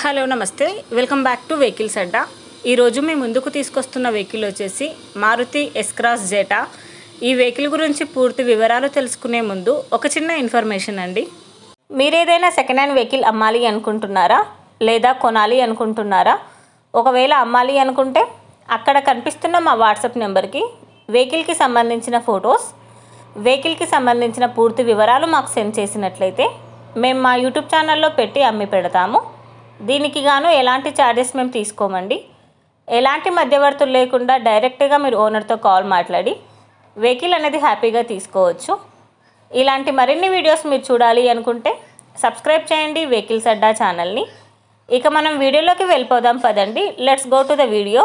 Hello నమస్తే, welcome back to vehicles అడ్డా. ఈరోజు మీ ముందుకు తీసుకొస్తున్న వెహికల్ వచ్చేసి మారుతి ఎస్-క్రాస్ జెటా. ఈ వెహికల్ గురించి పూర్తి వివరాలు తెలుసుకునే ముందు ఒక చిన్న ఇన్ఫర్మేషన్ అండి. మీరు ఏదైనా సెకండ్ హ్యాండ్ వెహికల్ అమ్మాలి అనుకుంటున్నారా లేదా కొనాలి అనుకుంటున్నారా? ఒకవేళ అమ్మాలి అనుకుంటే అక్కడ కనిపిస్తున్న మా వాట్సాప్ నెంబర్కి వెహికల్కి సంబంధించిన ఫొటోస్, వెహికల్కి సంబంధించిన పూర్తి వివరాలు మాకు సెండ్ చేసినట్లయితే మేము మా యూట్యూబ్ ఛానల్లో పెట్టి అమ్మి పెడతాము. దీనికి గాను ఎలాంటి ఛార్జెస్ మేము తీసుకోమండి. ఎలాంటి మధ్యవర్తులు లేకుండా డైరెక్ట్గా మీరు ఓనర్తో కాల్ మాట్లాడి వెహికల్ అనేది హ్యాపీగా తీసుకోవచ్చు. ఇలాంటి మరిన్ని వీడియోస్ మీరు చూడాలి అనుకుంటే సబ్స్క్రైబ్ చేయండి వెహికల్స్ అడ్డా ఛానల్ని. ఇక మనం వీడియోలోకి వెళ్ళిపోదాం పదండి. Let's go to the video.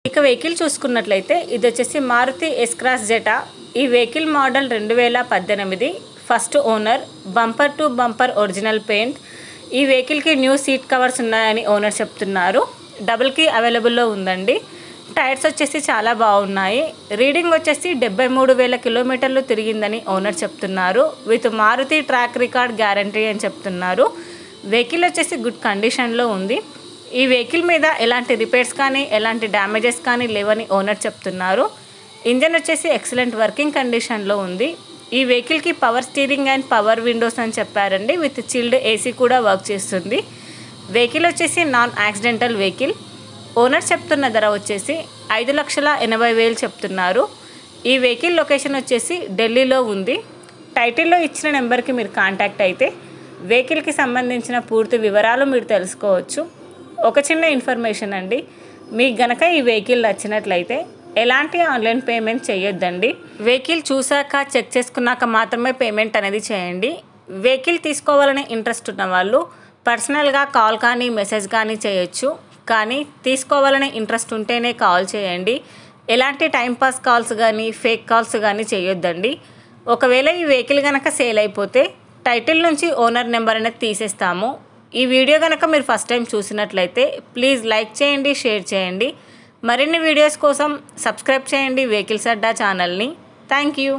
ఇక వెహికల్ చూసుకున్నట్లయితే ఇది వచ్చేసి మారుతి ఎస్-క్రాస్ జెటా. ఈ vehicle model 2018, first owner, bumper to bumper original paint. ఈ వెహికల్కి న్యూ సీట్ కవర్స్ ఉన్నాయని ఓనర్ చెప్తున్నారు. డబుల్ కీ అవైలబుల్లో ఉందండి. టైర్స్ వచ్చేసి చాలా బాగున్నాయి. రీడింగ్ వచ్చేసి 73,000 కిలోమీటర్లు తిరిగిందని ఓనర్ చెప్తున్నారు. With Maruti track record guarantee అని చెప్తున్నారు. వెహికల్ వచ్చేసి గుడ్ కండిషన్లో ఉంది. ఈ వెహికల్ మీద ఎలాంటి రిపేర్స్ కానీ ఎలాంటి డ్యామేజెస్ కానీ లేవని ఓనర్ చెప్తున్నారు. ఇంజన్ వచ్చేసి ఎక్సలెంట్ వర్కింగ్ కండిషన్లో ఉంది. ఈ వెహికల్కి power steering and power Windows అని చెప్పారండి. విత్ చిల్డ్ ఏసీ కూడా వర్క్ చేస్తుంది. వెహికల్ వచ్చేసి నాన్ యాక్సిడెంటల్ వెహికల్. ఓనర్ చెప్తున్న ధర వచ్చేసి 5,80,000 చెప్తున్నారు. ఈ వెహికల్ లొకేషన్ వచ్చేసి ఢిల్లీలో ఉంది. టైటిల్లో ఇచ్చిన నెంబర్కి మీరు కాంటాక్ట్ అయితే వెహికల్కి సంబంధించిన పూర్తి వివరాలు మీరు తెలుసుకోవచ్చు. ఒక చిన్న ఇన్ఫర్మేషన్ అండి, మీకు గనక ఈ వెహికల్ నచ్చినట్లయితే ఎలాంటి ఆన్లైన్ పేమెంట్ చేయొద్దండి. వెహికల్ చూశాక చెక్ చేసుకున్నాక మాత్రమే పేమెంట్ అనేది చేయండి. వెహికల్ తీసుకోవాలనే ఇంట్రెస్ట్ ఉన్న వాళ్ళు పర్సనల్గా కాల్ కానీ మెసేజ్ కానీ చేయొచ్చు. కానీ తీసుకోవాలనే ఇంట్రెస్ట్ ఉంటేనే కాల్ చేయండి. ఎలాంటి టైంపాస్ కాల్స్ కానీ ఫేక్ కాల్స్ కానీ చేయొద్దండి. ఒకవేళ ఈ వెహికల్ కనుక సేల్ అయిపోతే టైటిల్ నుంచి ఓనర్ నెంబర్ అనేది తీసేస్తాము. ఈ వీడియో కనుక మీరు ఫస్ట్ టైం చూసినట్లయితే ప్లీజ్ లైక్ చేయండి, షేర్ చేయండి. మరిన్ని వీడియోస్ కోసం సబ్స్క్రైబ్ చేయండి వెహికల్స్ అడ్డా ఛానల్ని. Thank you.